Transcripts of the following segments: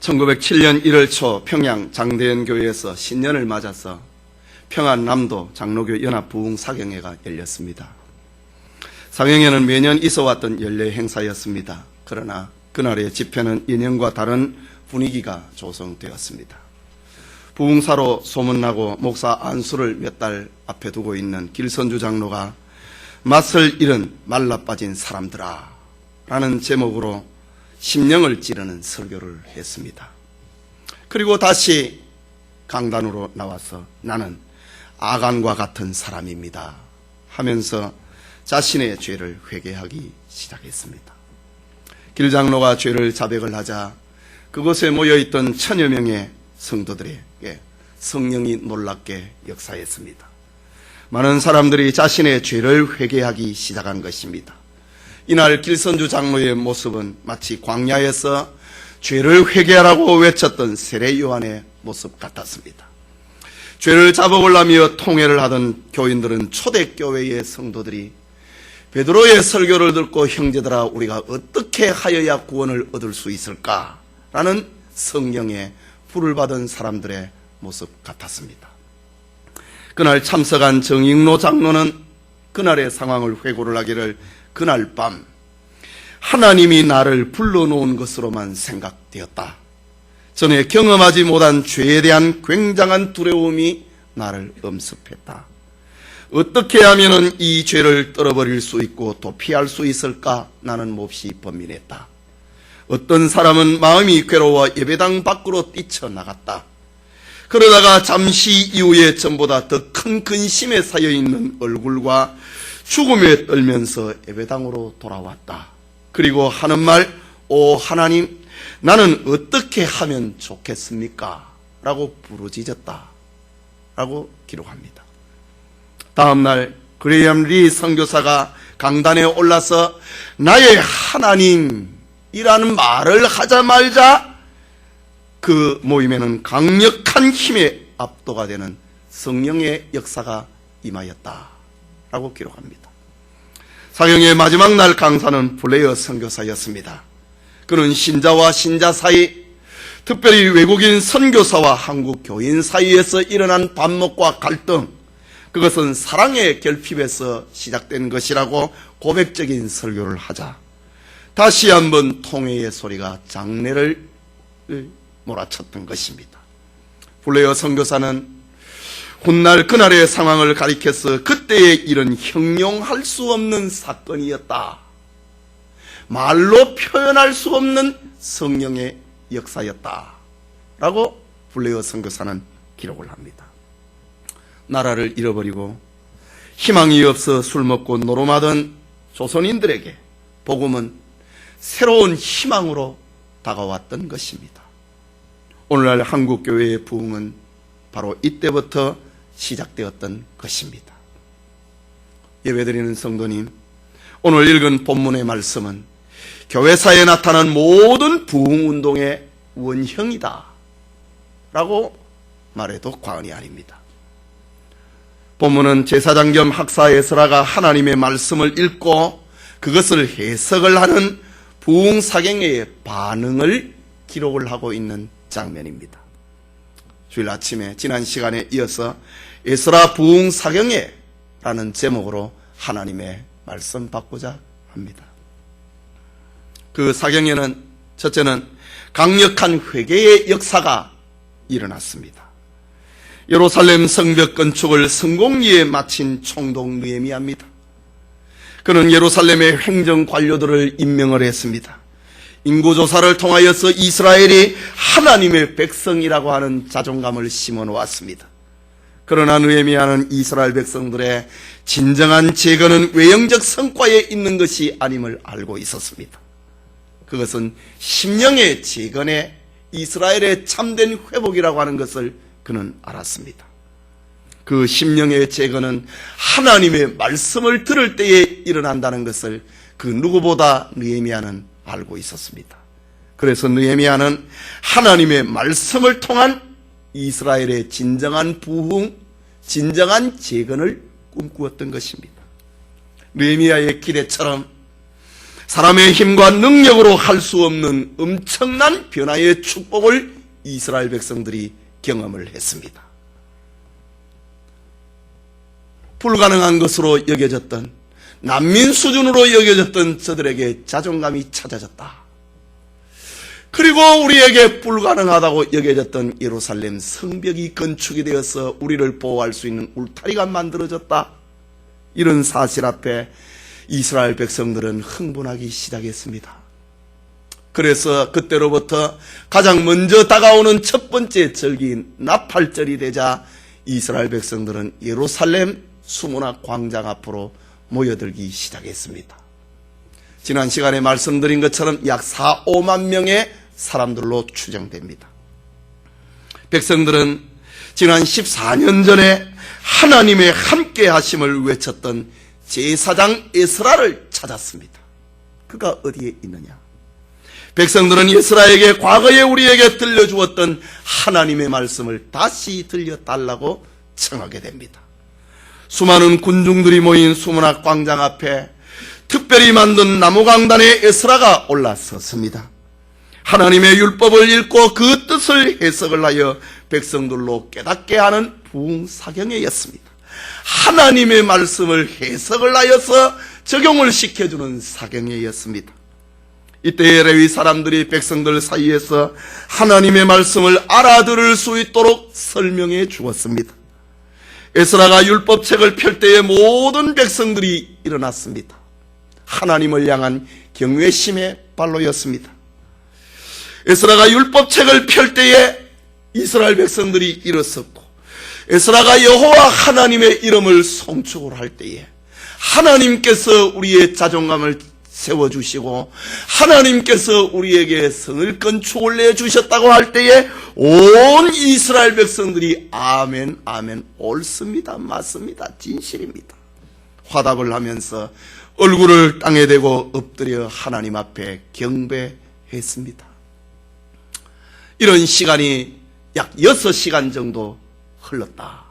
1907년 1월 초 평양 장대연교회에서 신년을 맞아서 평안남도 장로교 연합부흥사경회가 열렸습니다. 사경회는 매년 있어왔던 연례 행사였습니다. 그러나 그날의 집회는 예년과 다른 분위기가 조성되었습니다. 부흥사로 소문나고 목사 안수를 몇 달 앞에 두고 있는 길선주 장로가 맛을 잃은 말라빠진 사람들아 라는 제목으로 심령을 찌르는 설교를 했습니다. 그리고 다시 강단으로 나와서 나는 아간과 같은 사람입니다 하면서 자신의 죄를 회개하기 시작했습니다. 길 장로가 죄를 자백을 하자 그곳에 모여있던 천여 명의 성도들에게 성령이 놀랍게 역사했습니다. 많은 사람들이 자신의 죄를 회개하기 시작한 것입니다. 이날 길선주 장로의 모습은 마치 광야에서 죄를 회개하라고 외쳤던 세례 요한의 모습 같았습니다. 죄를 자복을 통회를 하던 교인들은 초대교회의 성도들이 베드로의 설교를 듣고 형제들아 우리가 어떻게 하여야 구원을 얻을 수 있을까라는 성령의 불을 받은 사람들의 모습 같았습니다. 그날 참석한 정익로 장로는 그날의 상황을 회고를 하기를 그날 밤 하나님이 나를 불러놓은 것으로만 생각되었다. 전에 경험하지 못한 죄에 대한 굉장한 두려움이 나를 엄습했다. 어떻게 하면 이 죄를 떨어버릴 수 있고 도피할 수 있을까 나는 몹시 번민했다. 어떤 사람은 마음이 괴로워 예배당 밖으로 뛰쳐나갔다. 그러다가 잠시 이후에 전보다 더 큰 근심에 쌓여있는 얼굴과 죽음에 떨면서 예배당으로 돌아왔다. 그리고 하는 말, 오 하나님, 나는 어떻게 하면 좋겠습니까? 라고 부르짖었다. 라고 기록합니다. 다음날 그레이엄 리 선교사가 강단에 올라서 나의 하나님이라는 말을 하자마자 그 모임에는 강력한 힘에 압도가 되는 성령의 역사가 임하였다. 라고 기록합니다. 사경의 마지막 날 강사는 블레어 선교사였습니다. 그는 신자와 신자 사이, 특별히 외국인 선교사와 한국 교인 사이에서 일어난 반목과 갈등, 그것은 사랑의 결핍에서 시작된 것이라고 고백적인 설교를 하자 다시 한번 통회의 소리가 장내를 몰아쳤던 것입니다. 블레어 선교사는 훗날 그날의 상황을 가리켜서 그때의 일은 형용할 수 없는 사건이었다. 말로 표현할 수 없는 성령의 역사였다. 라고 블레어 선교사는 기록을 합니다. 나라를 잃어버리고 희망이 없어 술 먹고 노름하던 조선인들에게 복음은 새로운 희망으로 다가왔던 것입니다. 오늘날 한국교회의 부흥은 바로 이때부터 시작되었던 것입니다. 예배드리는 성도님, 오늘 읽은 본문의 말씀은 교회사에 나타난 모든 부흥운동의 원형이다 라고 말해도 과언이 아닙니다. 본문은 제사장 겸 학사 에스라가 하나님의 말씀을 읽고 그것을 해석을 하는 부흥사경회의 반응을 기록을 하고 있는 장면입니다. 주일 아침에 지난 시간에 이어서 에스라 부흥사경회라는 제목으로 하나님의 말씀 받고자 합니다. 그 사경회는 첫째는 강력한 회개의 역사가 일어났습니다. 예루살렘 성벽 건축을 성공리에 마친 총독 느헤미야입니다. 그는 예루살렘의 행정 관료들을 임명을 했습니다. 인구조사를 통하여서 이스라엘이 하나님의 백성이라고 하는 자존감을 심어놓았습니다. 그러나 느헤미야는 이스라엘 백성들의 진정한 재건은 외형적 성과에 있는 것이 아님을 알고 있었습니다. 그것은 심령의 재건에 이스라엘의 참된 회복이라고 하는 것을 그는 알았습니다. 그 심령의 재건은 하나님의 말씀을 들을 때에 일어난다는 것을 그 누구보다 느헤미야는 알고 있었습니다. 그래서 느헤미야는 하나님의 말씀을 통한 이스라엘의 진정한 부흥, 진정한 재건을 꿈꾸었던 것입니다. 느헤미야의 기대처럼 사람의 힘과 능력으로 할 수 없는 엄청난 변화의 축복을 이스라엘 백성들이 경험을 했습니다. 불가능한 것으로 여겨졌던, 난민 수준으로 여겨졌던 저들에게 자존감이 찾아졌다. 그리고 우리에게 불가능하다고 여겨졌던 예루살렘 성벽이 건축이 되어서 우리를 보호할 수 있는 울타리가 만들어졌다. 이런 사실 앞에 이스라엘 백성들은 흥분하기 시작했습니다. 그래서 그때로부터 가장 먼저 다가오는 첫 번째 절기인 나팔절이 되자 이스라엘 백성들은 예루살렘 수문학 광장 앞으로 모여들기 시작했습니다. 지난 시간에 말씀드린 것처럼 약 4, 5만 명의 사람들로 추정됩니다. 백성들은 지난 14년 전에 하나님의 함께 하심을 외쳤던 제사장 에스라를 찾았습니다. 그가 어디에 있느냐? 백성들은 에스라에게 과거에 우리에게 들려주었던 하나님의 말씀을 다시 들려달라고 청하게 됩니다. 수많은 군중들이 모인 수문학 광장 앞에 특별히 만든 나무강단에 에스라가 올라섰습니다. 하나님의 율법을 읽고 그 뜻을 해석을 하여 백성들로 깨닫게 하는 부흥사경회였습니다. 하나님의 말씀을 해석을 하여서 적용을 시켜주는 사경회였습니다. 이때의 레위 사람들이 백성들 사이에서 하나님의 말씀을 알아들을 수 있도록 설명해 주었습니다. 에스라가 율법책을 펼 때에 모든 백성들이 일어났습니다. 하나님을 향한 경외심의 발로였습니다. 에스라가 율법책을 펼 때에 이스라엘 백성들이 일어섰고, 에스라가 여호와 하나님의 이름을 송축을 할 때에 하나님께서 우리의 자존감을 세워주시고 하나님께서 우리에게 성을 건축을 내주셨다고 할 때에 온 이스라엘 백성들이 아멘 아멘, 옳습니다, 맞습니다, 진실입니다 화답을 하면서 얼굴을 땅에 대고 엎드려 하나님 앞에 경배했습니다. 이런 시간이 약 6시간 정도 흘렀다.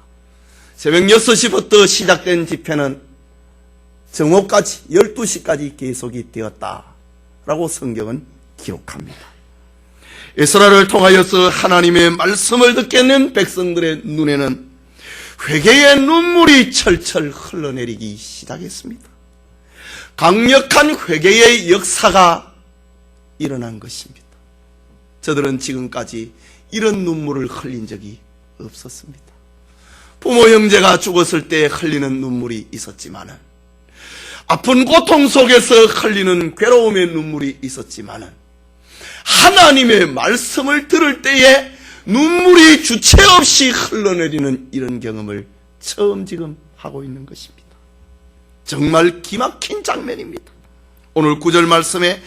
새벽 6시부터 시작된 집회는 정오까지 12시까지 계속이 되었다라고 성경은 기록합니다. 에스라를 통하여서 하나님의 말씀을 듣게 된 백성들의 눈에는 회개의 눈물이 철철 흘러내리기 시작했습니다. 강력한 회개의 역사가 일어난 것입니다. 저들은 지금까지 이런 눈물을 흘린 적이 없었습니다. 부모 형제가 죽었을 때 흘리는 눈물이 있었지만은, 아픈 고통 속에서 흘리는 괴로움의 눈물이 있었지만은, 하나님의 말씀을 들을 때에 눈물이 주체 없이 흘러내리는 이런 경험을 처음 지금 하고 있는 것입니다. 정말 기막힌 장면입니다. 오늘 9절 말씀에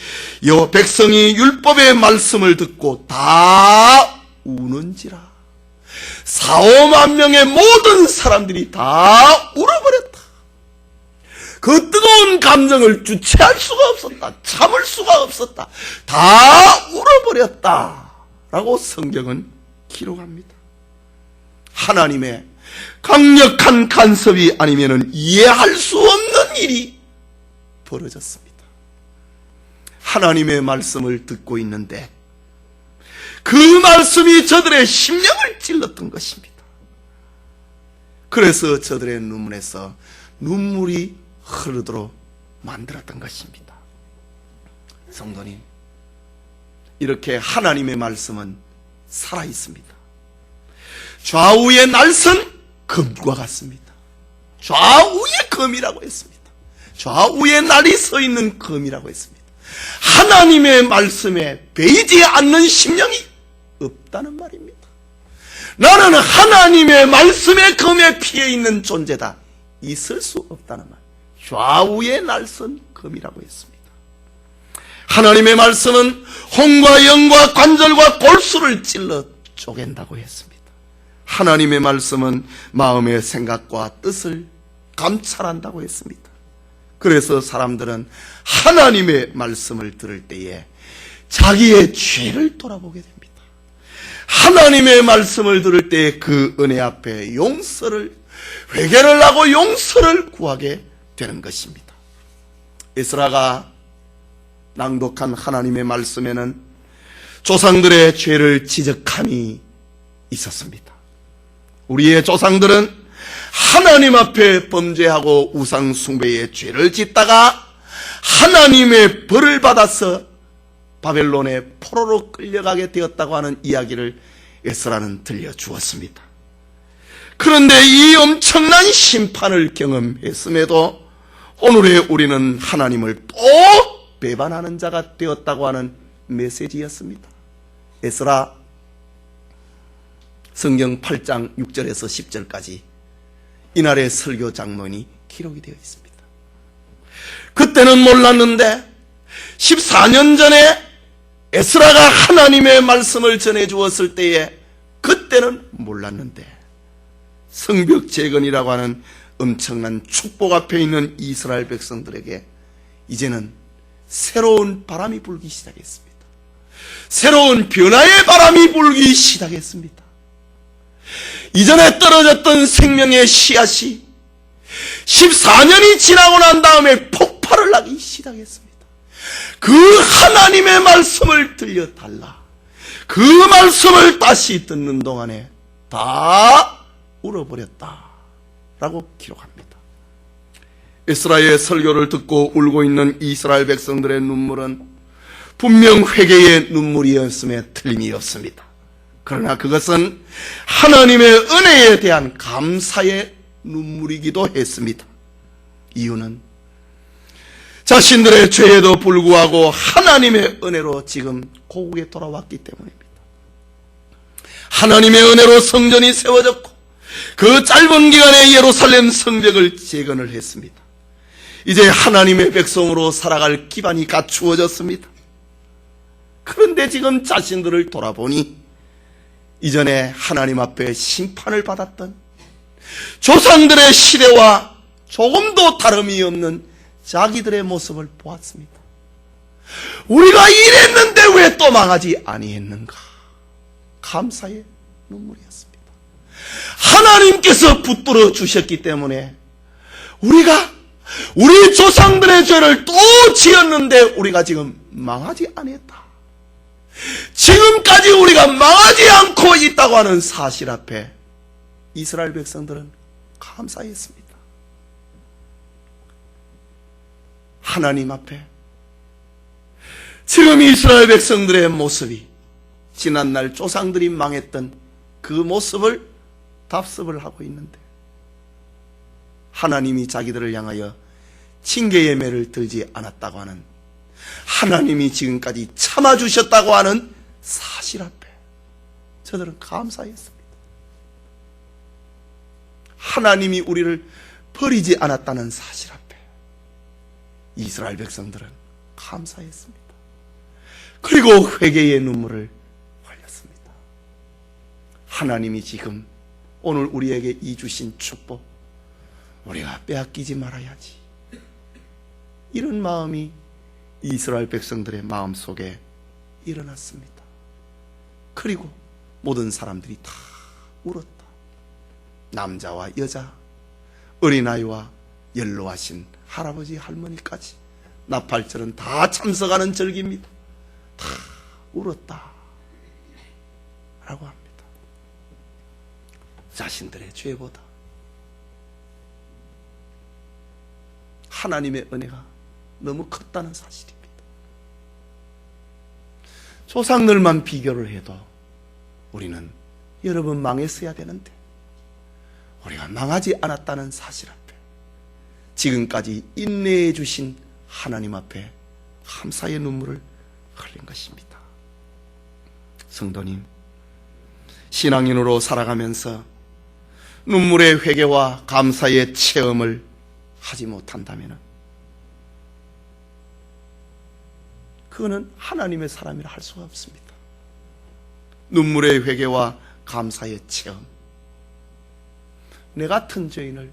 여 백성이 율법의 말씀을 듣고 다 우는지라. 4, 5만 명의 모든 사람들이 다 울어버렸다. 그 뜨거운 감정을 주체할 수가 없었다. 참을 수가 없었다. 다 울어버렸다 라고 성경은 기록합니다. 하나님의 강력한 간섭이 아니면 이해할 수 없는 일이 벌어졌습니다. 하나님의 말씀을 듣고 있는데 그 말씀이 저들의 심령을 찔렀던 것입니다. 그래서 저들의 눈물에서 눈물이 흐르도록 만들었던 것입니다. 성도님, 이렇게 하나님의 말씀은 살아있습니다. 좌우의 날선 금과 같습니다. 좌우의 금이라고 했습니다. 좌우의 날이 서 있는 금이라고 했습니다. 하나님의 말씀에 베이지 않는 심령이 없다는 말입니다. 나는 하나님의 말씀의 금에 피해 있는 존재다. 있을 수 없다는 말. 좌우의 날선 금이라고 했습니다. 하나님의 말씀은 혼과 영과 관절과 골수를 찔러 쪼갠다고 했습니다. 하나님의 말씀은 마음의 생각과 뜻을 감찰한다고 했습니다. 그래서 사람들은 하나님의 말씀을 들을 때에 자기의 죄를 돌아보게 됩니다. 하나님의 말씀을 들을 때 그 은혜 앞에 용서를, 회개를 하고 용서를 구하게 되는 것입니다. 에스라가 낭독한 하나님의 말씀에는 조상들의 죄를 지적함이 있었습니다. 우리의 조상들은 하나님 앞에 범죄하고 우상 숭배의 죄를 짓다가 하나님의 벌을 받아서 바벨론의 포로로 끌려가게 되었다고 하는 이야기를 에스라는 들려주었습니다. 그런데 이 엄청난 심판을 경험했음에도 오늘의 우리는 하나님을 또 배반하는 자가 되었다고 하는 메시지였습니다. 에스라 성경 8장 6절에서 10절까지 이날의 설교 장면이 기록이 되어 있습니다. 그때는 몰랐는데 14년 전에 에스라가 하나님의 말씀을 전해주었을 때에 그때는 몰랐는데 성벽 재건이라고 하는 엄청난 축복 앞에 있는 이스라엘 백성들에게 이제는 새로운 바람이 불기 시작했습니다. 새로운 변화의 바람이 불기 시작했습니다. 이전에 떨어졌던 생명의 씨앗이 14년이 지나고 난 다음에 폭발을 하기 시작했습니다. 그 하나님의 말씀을 들려달라. 그 말씀을 다시 듣는 동안에 다 울어버렸다 라고 기록합니다. 에스라의 설교를 듣고 울고 있는 이스라엘 백성들의 눈물은 분명 회개의 눈물이었음에 틀림이 없습니다. 그러나 그것은 하나님의 은혜에 대한 감사의 눈물이기도 했습니다. 이유는 자신들의 죄에도 불구하고 하나님의 은혜로 지금 고국에 돌아왔기 때문입니다. 하나님의 은혜로 성전이 세워졌고 그 짧은 기간에 예루살렘 성벽을 재건을 했습니다. 이제 하나님의 백성으로 살아갈 기반이 갖추어졌습니다. 그런데 지금 자신들을 돌아보니 이전에 하나님 앞에 심판을 받았던 조상들의 시대와 조금도 다름이 없는 자기들의 모습을 보았습니다. 우리가 이랬는데 왜 또 망하지 아니했는가? 감사의 눈물이었습니다. 하나님께서 붙들어 주셨기 때문에 우리 조상들의 죄를 또 지었는데 우리가 지금 망하지 아니했다. 지금까지 우리가 망하지 않고 있다고 하는 사실 앞에 이스라엘 백성들은 감사했습니다. 하나님 앞에 지금 이스라엘 백성들의 모습이 지난날 조상들이 망했던 그 모습을 답습을 하고 있는데 하나님이 자기들을 향하여 징계의 매를 들지 않았다고 하는 하나님이 지금까지 참아주셨다고 하는 사실 앞에 저들은 감사했습니다. 하나님이 우리를 버리지 않았다는 사실 앞에 이스라엘 백성들은 감사했습니다. 그리고 회개의 눈물을 흘렸습니다. 하나님이 지금 오늘 우리에게 이 주신 축복 우리가 빼앗기지 말아야지. 이런 마음이 이스라엘 백성들의 마음속에 일어났습니다. 그리고 모든 사람들이 다 울었다. 남자와 여자, 어린아이와 연로하신 할아버지 할머니까지 나팔절은 다 참석하는 절기입니다. 다 울었다 라고 합니다. 자신들의 죄보다 하나님의 은혜가 너무 컸다는 사실입니다. 조상들만 비교를 해도 우리는 여러 번 망했어야 되는데 우리가 망하지 않았다는 사실 앞에 지금까지 인내해 주신 하나님 앞에 감사의 눈물을 흘린 것입니다. 성도님, 신앙인으로 살아가면서 눈물의 회개와 감사의 체험을 하지 못한다면 그거는 하나님의 사람이라 할 수가 없습니다. 눈물의 회개와 감사의 체험. 내 같은 죄인을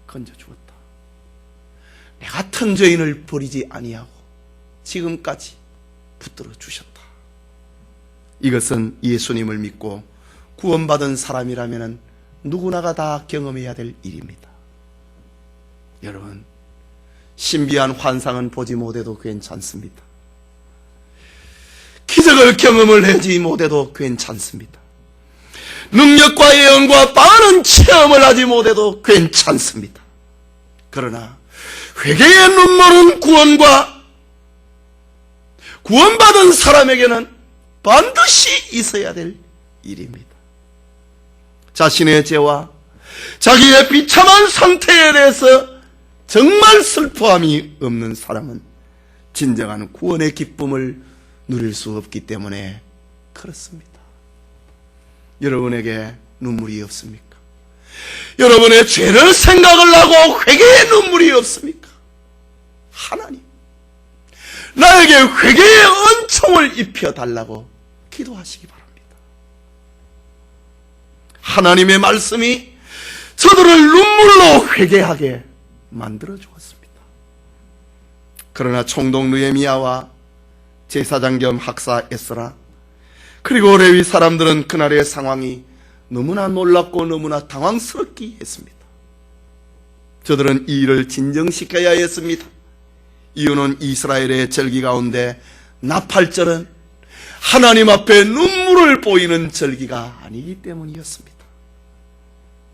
건져주었다. 내 같은 죄인을 버리지 아니하고 지금까지 붙들어 주셨다. 이것은 예수님을 믿고 구원받은 사람이라면 누구나가 다 경험해야 될 일입니다. 여러분, 신비한 환상은 보지 못해도 괜찮습니다. 기적을 경험을 하지 못해도 괜찮습니다. 능력과 예언과 많은 체험을 하지 못해도 괜찮습니다. 그러나 회개의 눈물은 구원받은 사람에게는 반드시 있어야 될 일입니다. 자신의 죄와 자기의 비참한 상태에 대해서 정말 슬퍼함이 없는 사람은 진정한 구원의 기쁨을 누릴 수 없기 때문에 그렇습니다. 여러분에게 눈물이 없습니까? 여러분의 죄를 생각을 하고 회개의 눈물이 없습니까? 하나님, 나에게 회개의 은총을 입혀달라고 기도하시기 바랍니다. 하나님의 말씀이 저들을 눈물로 회개하게 만들어 주었습니다. 그러나 총독 느헤미야와 제사장 겸 학사 에스라 그리고 레위 사람들은 그날의 상황이 너무나 놀랍고 너무나 당황스럽게 했습니다. 저들은 이 일을 진정시켜야 했습니다. 이유는 이스라엘의 절기 가운데 나팔절은 하나님 앞에 눈물을 보이는 절기가 아니기 때문이었습니다.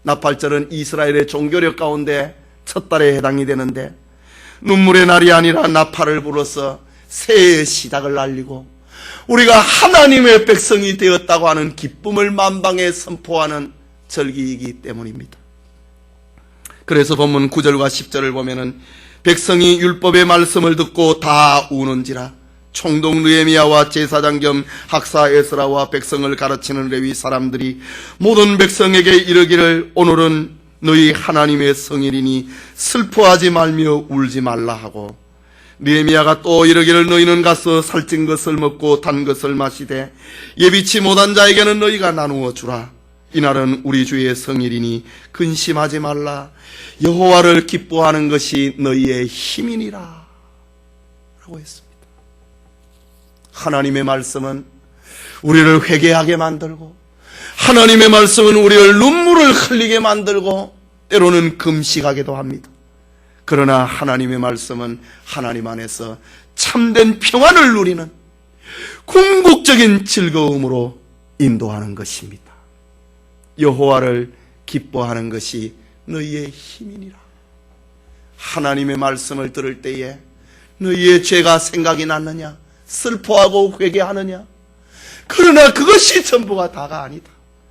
나팔절은 이스라엘의 종교력 가운데 첫 달에 해당이 되는데 눈물의 날이 아니라 나팔을 불어서 새해의 시작을 알리고 우리가 하나님의 백성이 되었다고 하는 기쁨을 만방에 선포하는 절기이기 때문입니다. 그래서 본문 9절과 10절을 보면은 백성이 율법의 말씀을 듣고 다 우는지라 총독 느헤미야와 제사장 겸 학사 에스라와 백성을 가르치는 레위 사람들이 모든 백성에게 이르기를 오늘은 너희 하나님의 성일이니 슬퍼하지 말며 울지 말라 하고 느헤미야가 또 이르기를 너희는 가서 살찐 것을 먹고 단 것을 마시되 예비치 못한 자에게는 너희가 나누어 주라. 이날은 우리 주의 성일이니 근심하지 말라. 여호와를 기뻐하는 것이 너희의 힘이니라 라고 했습니다. 하나님의 말씀은 우리를 회개하게 만들고 하나님의 말씀은 우리를 눈물을 흘리게 만들고 때로는 금식하게도 합니다. 그러나 하나님의 말씀은 하나님 안에서 참된 평안을 누리는 궁극적인 즐거움으로 인도하는 것입니다. 여호와를 기뻐하는 것이 너희의 힘이니라. 하나님의 말씀을 들을 때에 너희의 죄가 생각이 났느냐? 슬퍼하고 회개하느냐? 그러나 그것이 전부가 다가 아니다.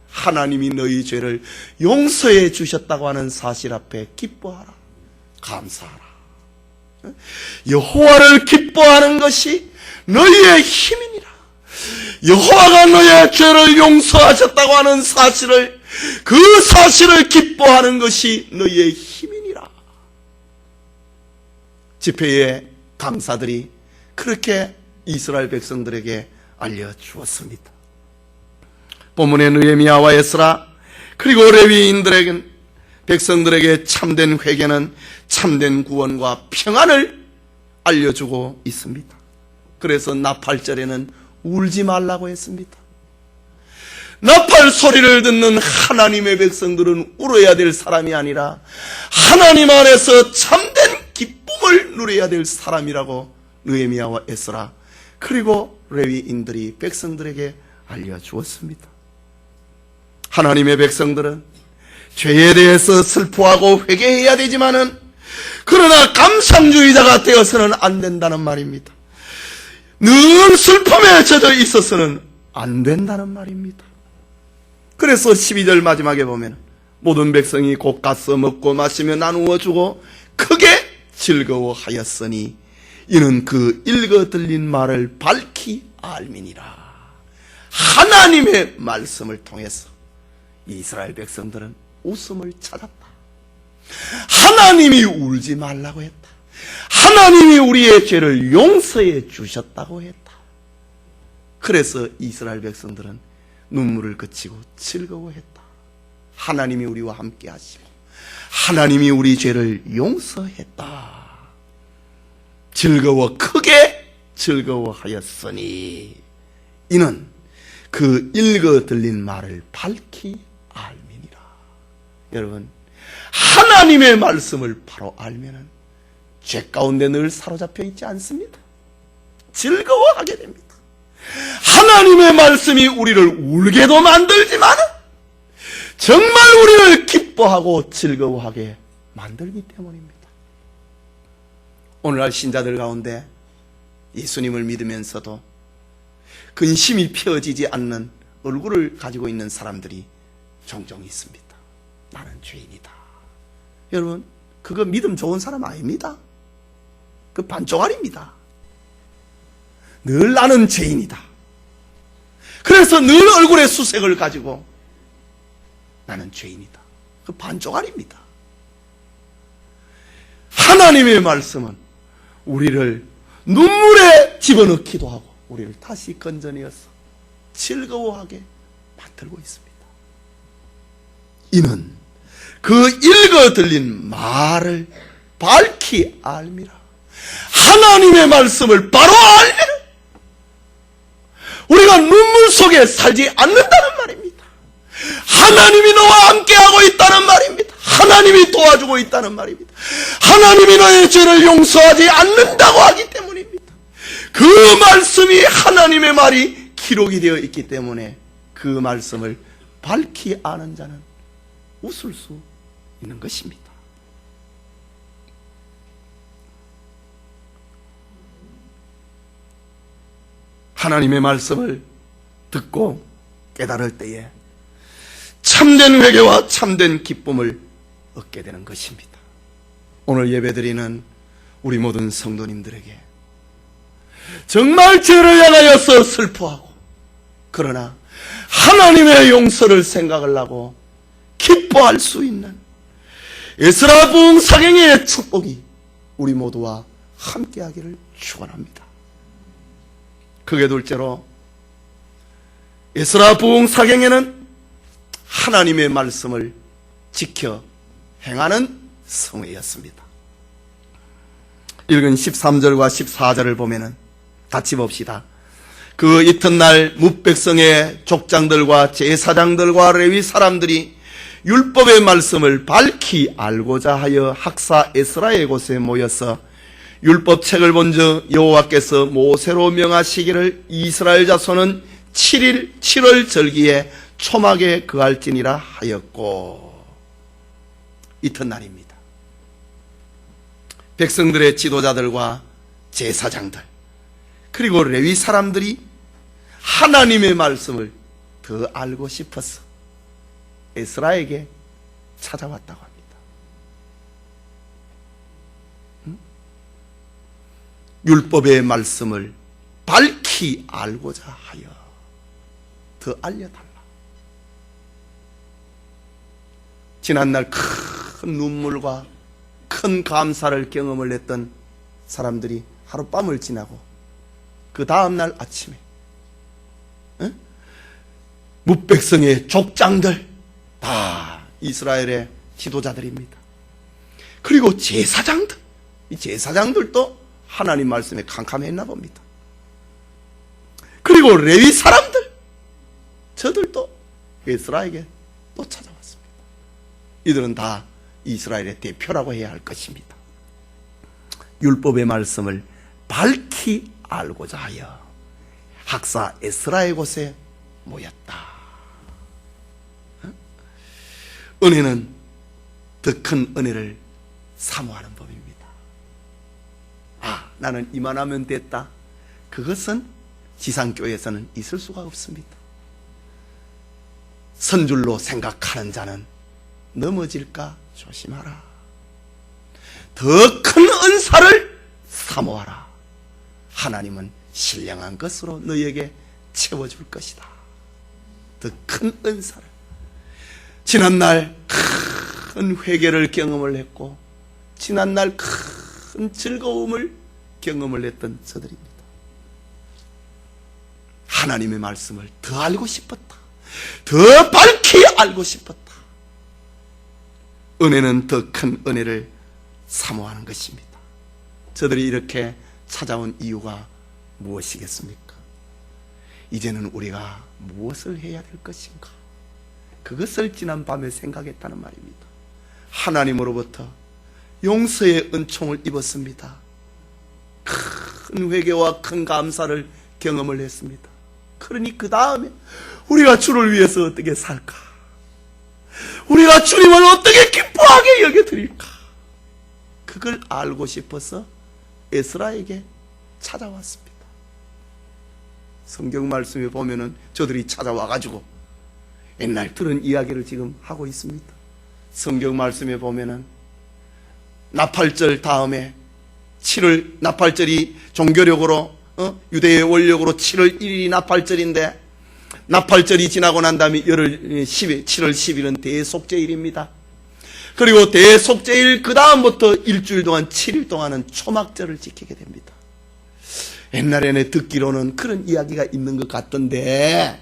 하나님이 너희 죄를 용서해 주셨다고 하는 사실 앞에 기뻐하라. 감사하라. 여호와를 기뻐하는 것이 너희의 힘이니라. 여호와가 너희의 죄를 용서하셨다고 하는 사실을, 그 사실을 기뻐하는 것이 너희의 힘이니라. 집회의 강사들이 그렇게 이스라엘 백성들에게 알려주었습니다. 본문의 느헤미야와 에스라 그리고 레위인들에게 백성들에게 참된 회개는 참된 구원과 평안을 알려주고 있습니다. 그래서 나팔절에는 울지 말라고 했습니다. 나팔 소리를 듣는 하나님의 백성들은 울어야 될 사람이 아니라 하나님 안에서 참된 기쁨을 누려야 될 사람이라고 느헤미야와 에스라 그리고 레위인들이 백성들에게 알려주었습니다. 하나님의 백성들은 죄에 대해서 슬퍼하고 회개해야 되지만은 그러나 감상주의자가 되어서는 안 된다는 말입니다. 늘 슬픔에 젖어 있어서는 안 된다는 말입니다. 그래서 12절 마지막에 보면 모든 백성이 곧 가서 먹고 마시며 나누어 주고 크게 즐거워하였으니 이는 그 읽어 들린 말을 밝히 알미니라. 하나님의 말씀을 통해서 이스라엘 백성들은 웃음을 찾았다. 하나님이 울지 말라고 했다. 하나님이 우리의 죄를 용서해 주셨다고 했다. 그래서 이스라엘 백성들은 눈물을 그치고 즐거워했다. 하나님이 우리와 함께 하시고 하나님이 우리 죄를 용서했다. 크게 즐거워하였으니 이는 그 읽어 들린 말을 밝히 알미니라. 여러분, 하나님의 말씀을 바로 알면은 죄 가운데 늘 사로잡혀 있지 않습니다. 즐거워하게 됩니다. 하나님의 말씀이 우리를 울게도 만들지만 정말 우리를 기뻐하고 즐거워하게 만들기 때문입니다. 오늘날 신자들 가운데 예수님을 믿으면서도 근심이 펴지지 않는 얼굴을 가지고 있는 사람들이 종종 있습니다. 나는 죄인이다. 여러분, 그거 믿음 좋은 사람 아닙니다. 그 반쪽알입니다. 늘 나는 죄인이다. 그래서 늘 얼굴에 수색을 가지고 나는 죄인이다. 그 반쪽알입니다. 하나님의 말씀은 우리를 눈물에 집어넣기도 하고 우리를 다시 건져내어서 즐거워하게 만들고 있습니다. 이는 그 읽어 들린 말을 밝히 알미라. 하나님의 말씀을 바로 알미라. 우리가 눈물 속에 살지 않는다는 말입니다. 하나님이 너와 함께하고 있다는 말입니다. 하나님이 도와주고 있다는 말입니다. 하나님이 너의 죄를 용서하지 않는다고 하기 때문입니다. 그 말씀이 하나님의 말이 기록이 되어 있기 때문에 그 말씀을 밝히 아는 자는 웃을 수 있는 것입니다. 하나님의 말씀을 듣고 깨달을 때에 참된 회개와 참된 기쁨을 얻게 되는 것입니다. 오늘 예배드리는 우리 모든 성도님들에게 정말 죄를 향하여서 슬퍼하고 그러나 하나님의 용서를 생각을 하고 기뻐할 수 있는 에스라 부흥 사경의 축복이 우리 모두와 함께하기를 축원합니다. 그게 둘째로 에스라 부흥 사경에는 하나님의 말씀을 지켜 행하는 성회였습니다. 읽은 13절과 14절을 보면은 같이 봅시다. 그 이튿날 뭇백성의 족장들과 제사장들과 레위 사람들이 율법의 말씀을 밝히 알고자 하여 학사 에스라의 곳에 모여서 율법책을 본즉 여호와께서 모세로 명하시기를 이스라엘 자손은 7월 절기에 초막에 거할지니라 하였고, 이튿날입니다. 백성들의 지도자들과 제사장들 그리고 레위 사람들이 하나님의 말씀을 더 알고 싶어서 에스라에게 찾아왔다고 합니다. 율법의 말씀을 밝히 알고자 하여 더 알려달라. 지난날 큰 눈물과 큰 감사를 경험을 했던 사람들이 하룻밤을 지나고 그 다음날 아침에 뭇백성의 족장들 다 이스라엘의 지도자들입니다. 그리고 제사장들, 이 제사장들도 하나님 말씀에 캄캄했나 봅니다. 그리고 레위 사람들, 저들도 에스라에게 또 찾아왔습니다. 이들은 다 이스라엘의 대표라고 해야 할 것입니다. 율법의 말씀을 밝히 알고자 하여 학사 에스라의 곳에 모였다. 은혜는 더 큰 은혜를 사모하는 법입니다. 아, 나는 이만하면 됐다. 그것은 지상교회에서는 있을 수가 없습니다. 선줄로 생각하는 자는 넘어질까 조심하라. 더 큰 은사를 사모하라. 하나님은 신령한 것으로 너희에게 채워줄 것이다. 더 큰 은사를. 지난날 큰 회개를 경험을 했고 지난날 큰 즐거움을 경험을 했던 저들입니다. 하나님의 말씀을 더 알고 싶었다. 더 밝히 알고 싶었다. 은혜는 더 큰 은혜를 사모하는 것입니다. 저들이 이렇게 찾아온 이유가 무엇이겠습니까? 이제는 우리가 무엇을 해야 될 것인가? 그것을 지난 밤에 생각했다는 말입니다. 하나님으로부터 용서의 은총을 입었습니다. 큰 회개와 큰 감사를 경험을 했습니다. 그러니 그 다음에 우리가 주를 위해서 어떻게 살까? 우리가 주님을 어떻게 기뻐하게 여겨드릴까? 그걸 알고 싶어서 에스라에게 찾아왔습니다. 성경 말씀에 보면은 저들이 찾아와가지고 옛날 들은 이야기를 지금 하고 있습니다. 성경 말씀에 보면은 나팔절 다음에 7월 나팔절이 종교력으로 유대의 원력으로 7월 1일이 나팔절인데, 나팔절이 지나고 난 다음에 7월 10일은 대속죄일입니다. 그리고 대속죄일 그 다음부터 일주일 동안 7일 동안은 초막절을 지키게 됩니다. 옛날에는 듣기로는 그런 이야기가 있는 것 같던데,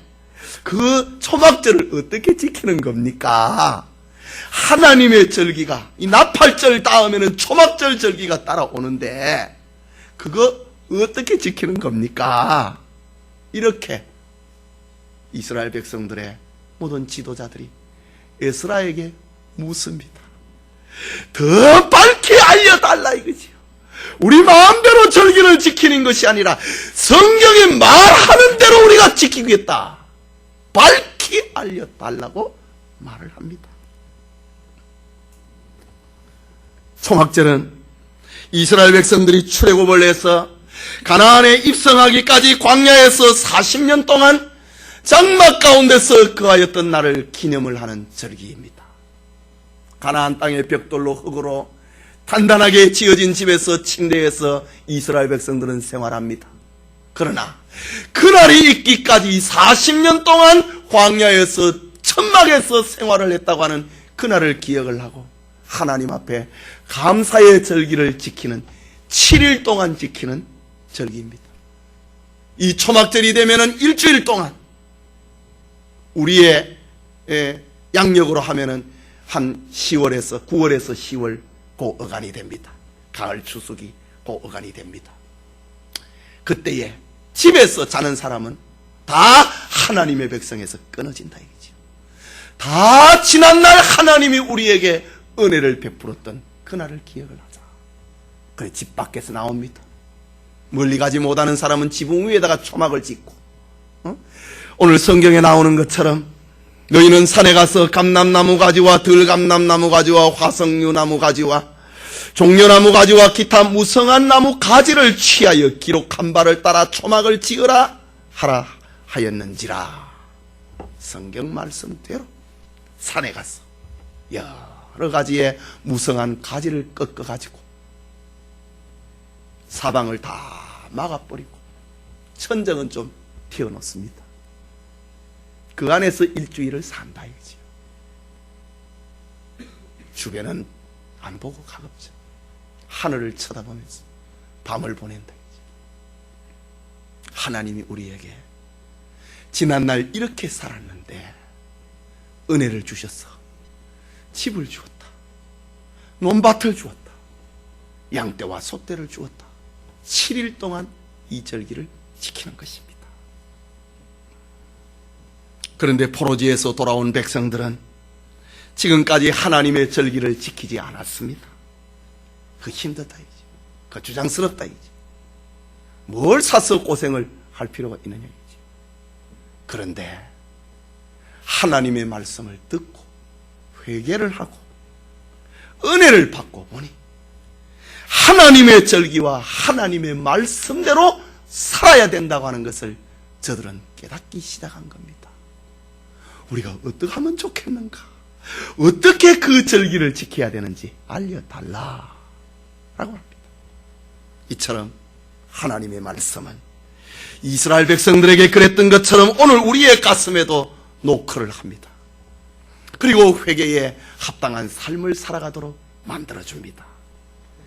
그 초막절을 어떻게 지키는 겁니까? 하나님의 절기가, 이 나팔절 다음에는 초막절 절기가 따라오는데 그거 어떻게 지키는 겁니까? 이렇게 이스라엘 백성들의 모든 지도자들이 에스라에게 묻습니다. 더 밝게 알려달라 이거지요. 우리 마음대로 절기를 지키는 것이 아니라 성경이 말하는 대로 우리가 지키겠다. 밝히 알려달라고 말을 합니다. 초막절은 이스라엘 백성들이 출애굽을 해서 가나안에 입성하기까지 광야에서 40년 동안 장막 가운데서 거하였던 날을 기념을 하는 절기입니다. 가나안 땅의 벽돌로 흙으로 단단하게 지어진 집에서 침대에서 이스라엘 백성들은 생활합니다. 그러나 그날이 있기까지 40년 동안 광야에서 천막에서 생활을 했다고 하는 그날을 기억을 하고 하나님 앞에 감사의 절기를 지키는 7일 동안 지키는 절기입니다. 이 초막절이 되면은 일주일 동안 우리의 양력으로 하면은 한 10월에서 9월에서 10월 고 어간이 됩니다. 가을 추수기 고 어간이 됩니다. 그때에 집에서 자는 사람은 다 하나님의 백성에서 끊어진다 이거죠. 다 지난날 하나님이 우리에게 은혜를 베풀었던 그날을 기억을 하자. 그래 집 밖에서 나옵니다. 멀리 가지 못하는 사람은 지붕 위에다가 초막을 짓고, 오늘 성경에 나오는 것처럼 너희는 산에 가서 감람나무 가지와 들감람나무 가지와 화석류나무 가지와 종려나무 가지와 기타 무성한 나무 가지를 취하여 기록한 바를 따라 초막을 지으라 하라 하였는지라. 성경 말씀대로 산에 가서 여러 가지의 무성한 가지를 꺾어가지고 사방을 다 막아버리고 천정은 좀 튀어놓습니다. 그 안에서 일주일을 산다 이거지요. 주변은 안 보고 가급죠. 하늘을 쳐다보면서 밤을 보낸다 이거지요. 하나님이 우리에게 지난날 이렇게 살았는데 은혜를 주셔서 집을 주었다. 논밭을 주었다. 양떼와 소떼를 주었다. 7일 동안 이 절기를 지키는 것입니다. 그런데 포로지에서 돌아온 백성들은 지금까지 하나님의 절기를 지키지 않았습니다. 그 힘들다 이지. 그 주장스럽다 이지. 뭘 사서 고생을 할 필요가 있느냐 이지. 그런데 하나님의 말씀을 듣고 회개를 하고 은혜를 받고 보니 하나님의 절기와 하나님의 말씀대로 살아야 된다고 하는 것을 저들은 깨닫기 시작한 겁니다. 우리가 어떻게 하면 좋겠는가? 어떻게 그 절기를 지켜야 되는지 알려달라 라고 합니다. 이처럼 하나님의 말씀은 이스라엘 백성들에게 그랬던 것처럼 오늘 우리의 가슴에도 노크를 합니다. 그리고 회개에 합당한 삶을 살아가도록 만들어줍니다.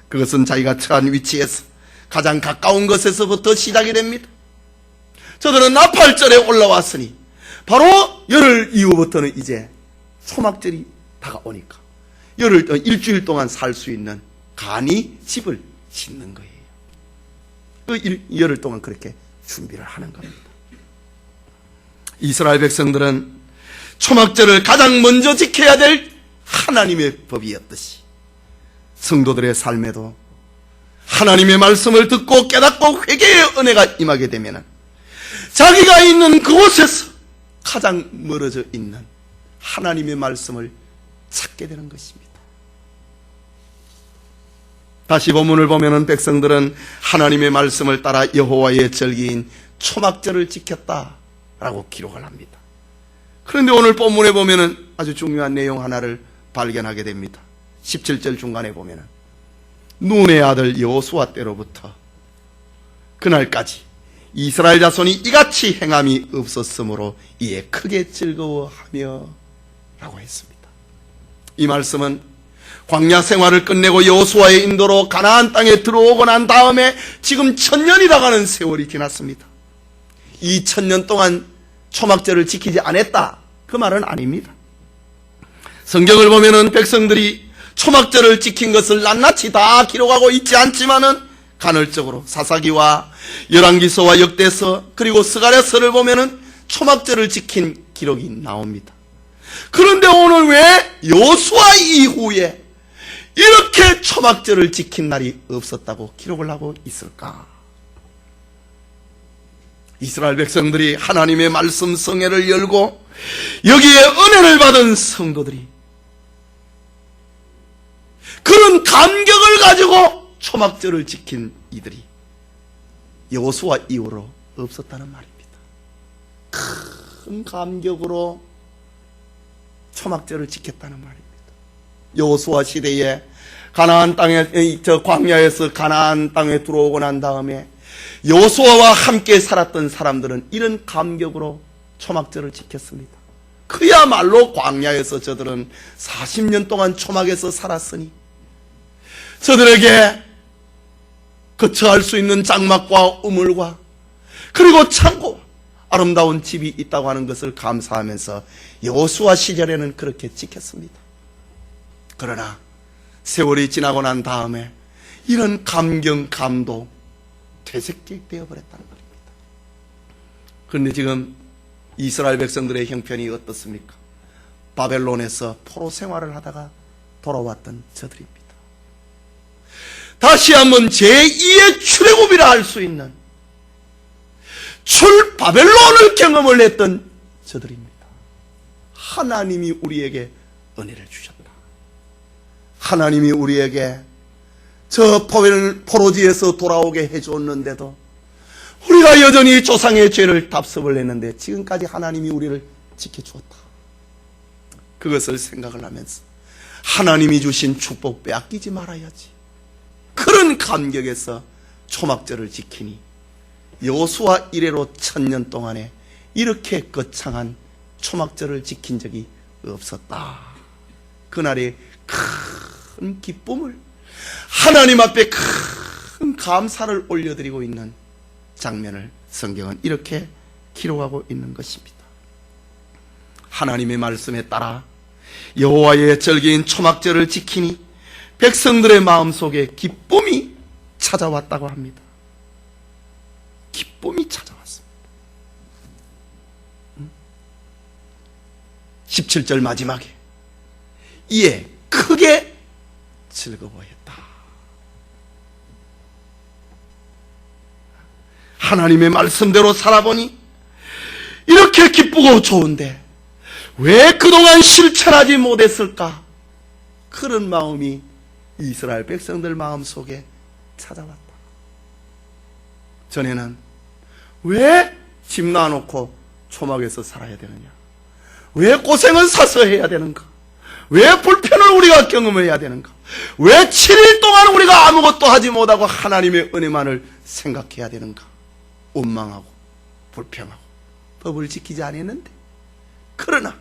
그것은 자기가 처한 위치에서 가장 가까운 것에서부터 시작이 됩니다. 저들은 나팔절에 올라왔으니 바로 열흘 이후부터는 이제 초막절이 다가오니까 일주일 동안 살 수 있는 간이 집을 짓는 거예요. 그 열흘 동안 그렇게 준비를 하는 겁니다. 이스라엘 백성들은 초막절을 가장 먼저 지켜야 될 하나님의 법이었듯이 성도들의 삶에도 하나님의 말씀을 듣고 깨닫고 회개의 은혜가 임하게 되면 자기가 있는 그곳에서 가장 멀어져 있는 하나님의 말씀을 찾게 되는 것입니다. 다시 본문을 보면은 백성들은 하나님의 말씀을 따라 여호와의 절기인 초막절을 지켰다라고 기록을 합니다. 그런데 오늘 본문에 보면은 아주 중요한 내용 하나를 발견하게 됩니다. 17절 중간에 보면은 눈의 아들 여호수아 때로부터 그날까지 이스라엘 자손이 이같이 행함이 없었으므로 이에 크게 즐거워하며 라고 했습니다. 이 말씀은 광야 생활을 끝내고 여호수아의 인도로 가나안 땅에 들어오고 난 다음에 지금 1000년이 다가는 세월이 지났습니다. 이 1000년 동안 초막절을 지키지 않았다, 그 말은 아닙니다. 성경을 보면은 백성들이 초막절을 지킨 것을 낱낱이 다 기록하고 있지 않지만은 간헐적으로 사사기와 열왕기서와 역대서 그리고 스가랴서를 보면은 초막절을 지킨 기록이 나옵니다. 그런데 오늘 왜 여호수아 이후에 이렇게 초막절을 지킨 날이 없었다고 기록을 하고 있을까? 이스라엘 백성들이 하나님의 말씀 성회를 열고 여기에 은혜를 받은 성도들이 그런 감격을 가지고 초막절을 지킨 이들이 여호수아 이후로 없었다는 말입니다. 큰 감격으로 초막절을 지켰다는 말입니다. 여호수아 시대에 가나안 땅에, 광야에서 가나안 땅에 들어오고 난 다음에 여호수아와 함께 살았던 사람들은 이런 감격으로 초막절을 지켰습니다. 그야말로 광야에서 저들은 40년 동안 초막에서 살았으니 저들에게 거처할 수 있는 장막과 우물과 그리고 창고와 아름다운 집이 있다고 하는 것을 감사하면서 여호수아 시절에는 그렇게 지켰습니다. 그러나 세월이 지나고 난 다음에 이런 감도 퇴색되어 버렸다는 말입니다. 그런데 지금 이스라엘 백성들의 형편이 어떻습니까? 바벨론에서 포로 생활을 하다가 돌아왔던 저들입니다. 다시 한번 제2의 출애굽이라 할 수 있는 바벨론을 경험을 했던 저들입니다. 하나님이 우리에게 은혜를 주셨다. 하나님이 우리에게 저 포로지에서 돌아오게 해줬는데도 우리가 여전히 조상의 죄를 답습을 했는데 지금까지 하나님이 우리를 지켜주었다. 그것을 생각을 하면서 하나님이 주신 축복 빼앗기지 말아야지. 그런 감격에서 초막절을 지키니 여호수아 이래로 1000년 동안에 이렇게 거창한 초막절을 지킨 적이 없었다. 그날의 큰 기쁨을 하나님 앞에 큰 감사를 올려드리고 있는 장면을 성경은 이렇게 기록하고 있는 것입니다. 하나님의 말씀에 따라 여호와의 절기인 초막절을 지키니 백성들의 마음속에 기쁨이 찾아왔다고 합니다. 기쁨이 찾아왔습니다. 17절 마지막에 이에 크게 즐거워했다. 하나님의 말씀대로 살아보니 이렇게 기쁘고 좋은데 왜 그동안 실천하지 못했을까? 그런 마음이 이스라엘 백성들 마음속에 찾아왔다. 전에는 왜 집 놔놓고 초막에서 살아야 되느냐? 왜 고생을 사서 해야 되는가? 왜 불편을 우리가 경험해야 되는가? 왜 7일 동안 우리가 아무것도 하지 못하고 하나님의 은혜만을 생각해야 되는가? 원망하고 불평하고 법을 지키지 않았는데, 그러나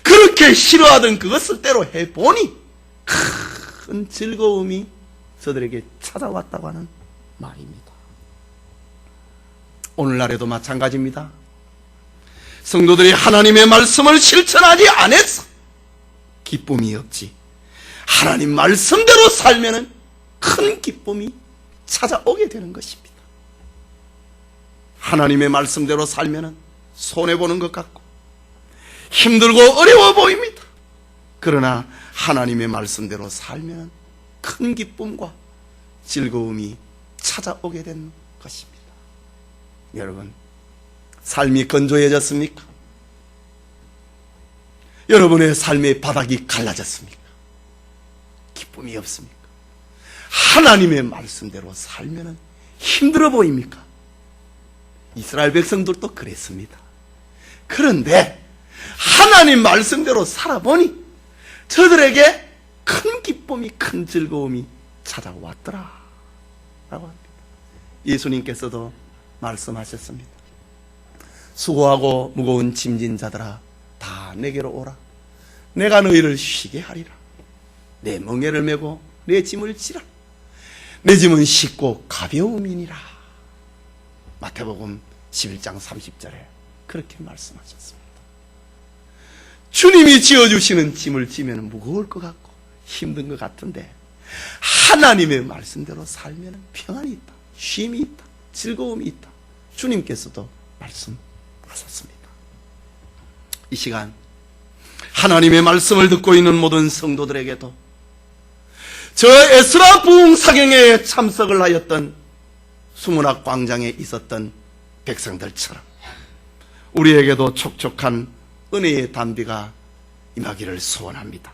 그렇게 싫어하던 그것을 때로 해보니 큰 즐거움이 저들에게 찾아왔다고 하는 말입니다. 오늘날에도 마찬가지입니다. 성도들이 하나님의 말씀을 실천하지 않아서 기쁨이 없지, 하나님 말씀대로 살면은 큰 기쁨이 찾아오게 되는 것입니다. 하나님의 말씀대로 살면은 손해보는 것 같고 힘들고 어려워 보입니다. 그러나 하나님의 말씀대로 살면 큰 기쁨과 즐거움이 찾아오게 된 것입니다. 여러분, 삶이 건조해졌습니까? 여러분의 삶의 바닥이 갈라졌습니까? 기쁨이 없습니까? 하나님의 말씀대로 살면 힘들어 보입니까? 이스라엘 백성들도 그랬습니다. 그런데 하나님 말씀대로 살아보니 저들에게 큰 기쁨이, 큰 즐거움이 찾아왔더라 라고 합니다. 예수님께서도 말씀하셨습니다. 수고하고 무거운 짐진 자들아 다 내게로 오라. 내가 너희를 쉬게 하리라. 내 멍에를 메고 내 짐을 지라. 내 짐은 쉽고 가벼움이니라. 마태복음 11장 30절에 그렇게 말씀하셨습니다. 주님이 지어주시는 짐을 지면 무거울 것 같고 힘든 것 같은데 하나님의 말씀대로 살면 평안이 있다, 쉼이 있다, 즐거움이 있다. 주님께서도 말씀하셨습니다. 이 시간 하나님의 말씀을 듣고 있는 모든 성도들에게도 저 에스라 부흥 사경에 참석을 하였던 수문학 광장에 있었던 백성들처럼 우리에게도 촉촉한 은혜의 단비가 임하기를 소원합니다.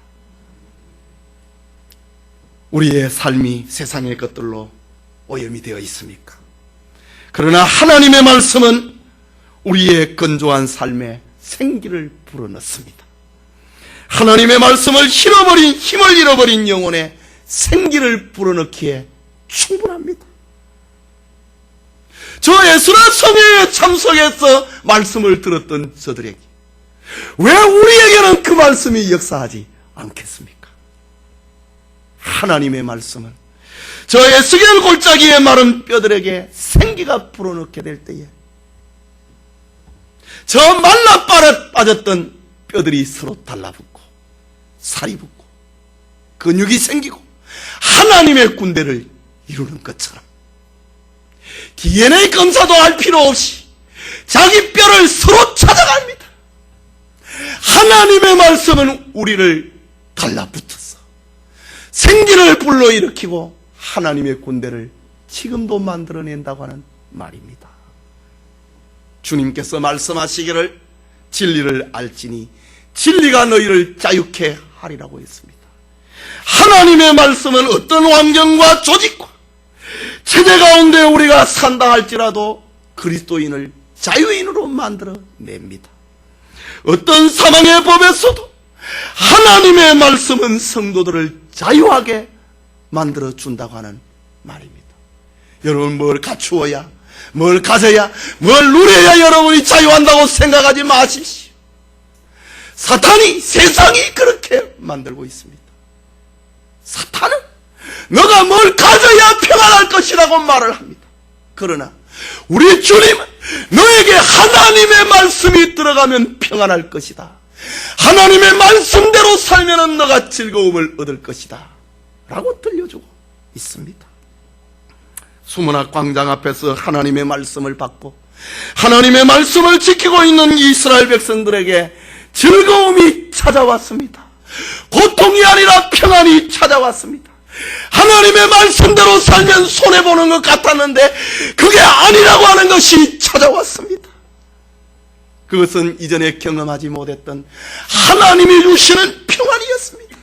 우리의 삶이 세상의 것들로 오염이 되어 있습니까? 그러나 하나님의 말씀은 우리의 건조한 삶에 생기를 불어넣습니다. 하나님의 말씀을 힘을 잃어버린 영혼에 생기를 불어넣기에 충분합니다. 저 에스라 성회에 참석해서 말씀을 들었던 저들에게 왜 우리에게는 그 말씀이 역사하지 않겠습니까? 하나님의 말씀은 저 에스겔 골짜기의 마른 뼈들에게 생기가 불어넣게 될 때에 저 말라 빠졌던 뼈들이 서로 달라붙고 살이 붙고 근육이 생기고 하나님의 군대를 이루는 것처럼 DNA 검사도 할 필요 없이 자기 뼈를 서로 찾아갑니다. 하나님의 말씀은 우리를 달라붙어서 생기를 불러일으키고 하나님의 군대를 지금도 만들어낸다고 하는 말입니다. 주님께서 말씀하시기를 진리를 알지니 진리가 너희를 자유케 하리라고 했습니다. 하나님의 말씀은 어떤 환경과 조직과 체제 가운데 우리가 산다 할지라도 그리스도인을 자유인으로 만들어냅니다. 어떤 사망의 법에서도 하나님의 말씀은 성도들을 자유하게 만들어준다고 하는 말입니다. 여러분, 뭘 갖추어야, 뭘 가져야, 뭘 누려야 여러분이 자유한다고 생각하지 마십시오. 사탄이, 세상이 그렇게 만들고 있습니다. 사탄은 너가 뭘 가져야 평안할 것이라고 말을 합니다. 그러나 우리 주님은 너에게 하나님의 말씀이 들어가면 평안할 것이다. 하나님의 말씀대로 살면 너가 즐거움을 얻을 것이다 라고 들려주고 있습니다. 수문학 광장 앞에서 하나님의 말씀을 받고 하나님의 말씀을 지키고 있는 이스라엘 백성들에게 즐거움이 찾아왔습니다. 고통이 아니라 평안이 찾아왔습니다. 하나님의 말씀대로 살면 손해보는 것 같았는데 그게 아니라고 하는 것이 찾아왔습니다. 그것은 이전에 경험하지 못했던 하나님이 주시는 평안이었습니다.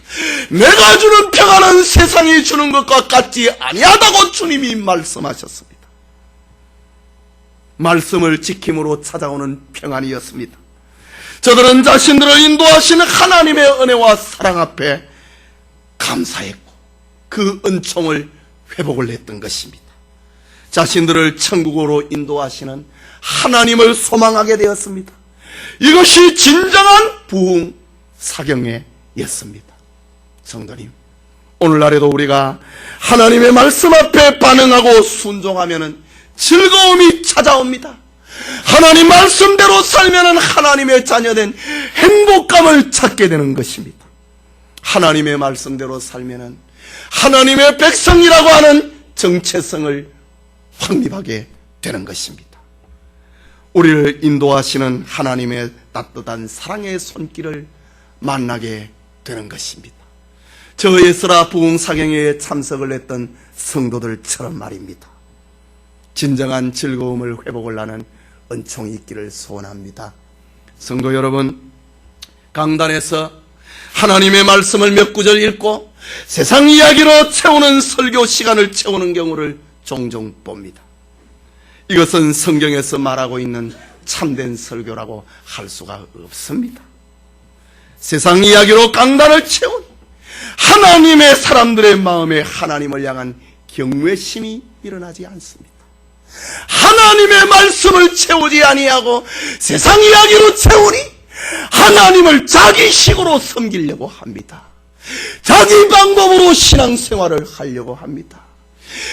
내가 주는 평안은 세상이 주는 것과 같지 아니하다고 주님이 말씀하셨습니다. 말씀을 지킴으로 찾아오는 평안이었습니다. 저들은 자신들을 인도하시는 하나님의 은혜와 사랑 앞에 감사했고 그 은총을 회복을 했던 것입니다. 자신들을 천국으로 인도하시는 하나님을 소망하게 되었습니다. 이것이 진정한 부흥 사경회였습니다. 성도님, 오늘날에도 우리가 하나님의 말씀 앞에 반응하고 순종하면 즐거움이 찾아옵니다. 하나님 말씀대로 살면 하나님의 자녀된 행복감을 찾게 되는 것입니다. 하나님의 말씀대로 살면 하나님의 백성이라고 하는 정체성을 확립하게 되는 것입니다. 우리를 인도하시는 하나님의 따뜻한 사랑의 손길을 만나게 되는 것입니다. 저 에스라 부흥사경회에 참석을 했던 성도들처럼 말입니다. 진정한 즐거움을 회복을 하는 은총이 있기를 소원합니다. 성도 여러분, 강단에서 하나님의 말씀을 몇 구절 읽고 세상 이야기로 채우는 설교 시간을 채우는 경우를 종종 봅니다. 이것은 성경에서 말하고 있는 참된 설교라고 할 수가 없습니다. 세상 이야기로 강단을 채운 하나님의 사람들의 마음에 하나님을 향한 경외심이 일어나지 않습니다. 하나님의 말씀을 채우지 아니하고 세상 이야기로 채우니 하나님을 자기식으로 섬기려고 합니다. 자기 방법으로 신앙생활을 하려고 합니다.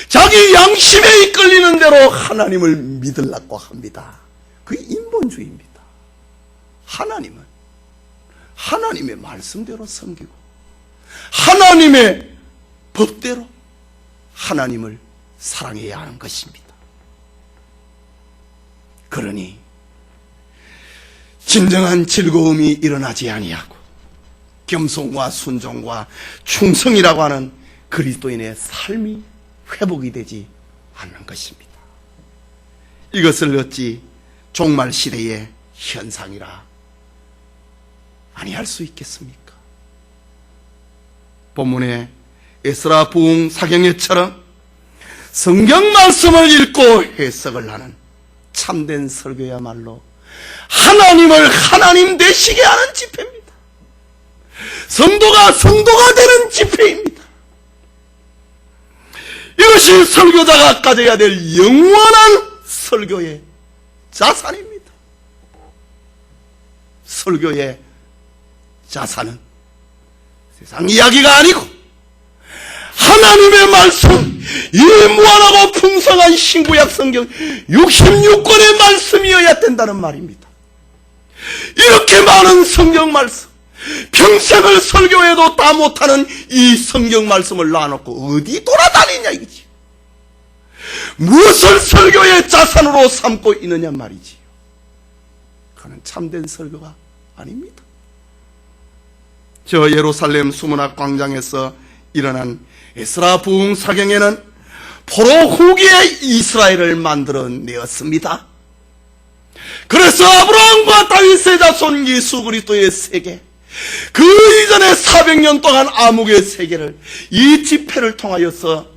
자기 양심에 이끌리는 대로 하나님을 믿으려고 합니다. 그게 인본주의입니다. 하나님은 하나님의 말씀대로 섬기고 하나님의 법대로 하나님을 사랑해야 하는 것입니다. 그러니 진정한 즐거움이 일어나지 아니하고 겸손과 순종과 충성이라고 하는 그리스도인의 삶이 회복이 되지 않는 것입니다. 이것을 어찌 종말 시대의 현상이라 아니할 수 있겠습니까? 본문의 에스라 부흥 사경회처럼 성경 말씀을 읽고 해석을 하는 참된 설교야말로 하나님을 하나님 되시게 하는 집회입니다. 성도가 성도가 되는 집회입니다. 이것이 설교자가 가져야 될 영원한 설교의 자산입니다. 설교의 자산은 세상 이야기가 아니고 하나님의 말씀, 이 무한하고 풍성한 신구약 성경 66권의 말씀이어야 된다는 말입니다. 이렇게 많은 성경 말씀, 평생을 설교해도 다 못하는 이 성경 말씀을 놔놓고 어디 돌아다니냐 이거지. 무엇을 설교의 자산으로 삼고 있느냐 말이지. 그는 참된 설교가 아닙니다. 저 예루살렘 수문학 광장에서 일어난 에스라 부흥 사경에는 포로 후기의 이스라엘을 만들어내었습니다. 그래서 아브라함과 다윗의 자손 예수 그리스도의 세계, 그 이전에 400년 동안 암흑의 세계를 이 집회를 통하여서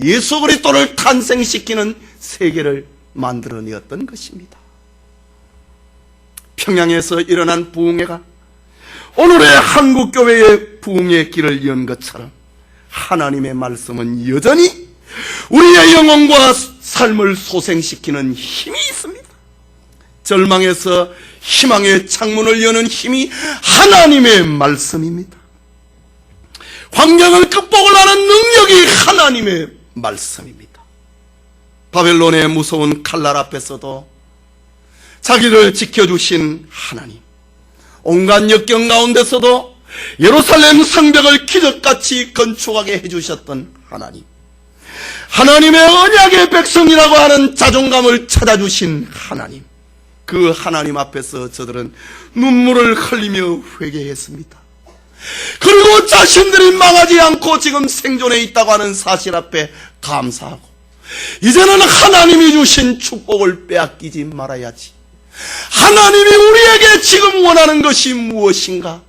예수 그리스도를 탄생시키는 세계를 만들어내었던 것입니다. 평양에서 일어난 부흥회가 오늘의 한국교회의 부흥의 길을 연 것처럼 하나님의 말씀은 여전히 우리의 영혼과 삶을 소생시키는 힘이 있습니다. 절망에서 희망의 창문을 여는 힘이 하나님의 말씀입니다. 환경을 극복을 하는 능력이 하나님의 말씀입니다. 바벨론의 무서운 칼날 앞에서도 자기를 지켜주신 하나님, 온갖 역경 가운데서도 예루살렘 성벽을 기적같이 건축하게 해주셨던 하나님, 하나님의 언약의 백성이라고 하는 자존감을 찾아주신 하나님, 그 하나님 앞에서 저들은 눈물을 흘리며 회개했습니다. 그리고 자신들이 망하지 않고 지금 생존해 있다고 하는 사실 앞에 감사하고 이제는 하나님이 주신 축복을 빼앗기지 말아야지. 하나님이 우리에게 지금 원하는 것이 무엇인가?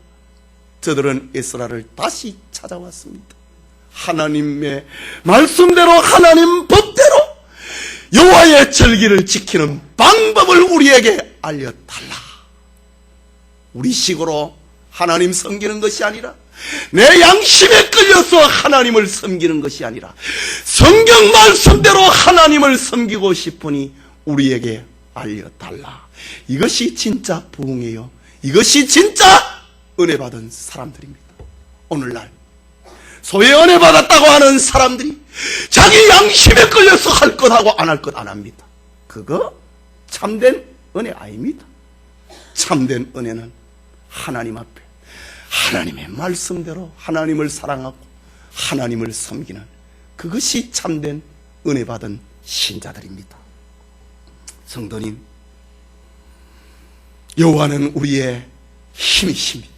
저들은 에스라를 다시 찾아왔습니다. 하나님의 말씀대로 하나님 법대로 여호와의 절기를 지키는 방법을 우리에게 알려달라. 우리 식으로 하나님 섬기는 것이 아니라 내 양심에 끌려서 하나님을 섬기는 것이 아니라 성경 말씀대로 하나님을 섬기고 싶으니 우리에게 알려달라. 이것이 진짜 부흥이에요. 이것이 진짜 은혜 받은 사람들입니다. 오늘날 소위 은혜 받았다고 하는 사람들이 자기 양심에 끌려서 할 것 하고 안 할 것 안 합니다. 그거 참된 은혜 아닙니다. 참된 은혜는 하나님 앞에 하나님의 말씀대로 하나님을 사랑하고 하나님을 섬기는 그것이 참된 은혜 받은 신자들입니다. 성도님, 여호와는 우리의 힘이십니다.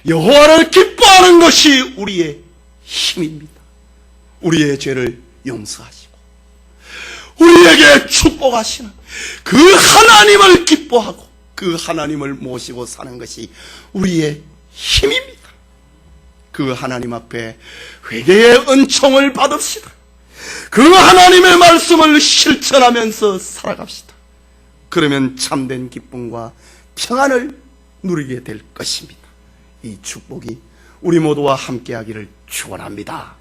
여호와를 기뻐하는 것이 우리의 힘입니다. 우리의 죄를 용서하시고 우리에게 축복하시는 그 하나님을 기뻐하고 그 하나님을 모시고 사는 것이 우리의 힘입니다. 그 하나님 앞에 회개의 은총을 받읍시다. 그 하나님의 말씀을 실천하면서 살아갑시다. 그러면 참된 기쁨과 평안을 누리게 될 것입니다. 이 축복이 우리 모두와 함께하기를 축원합니다.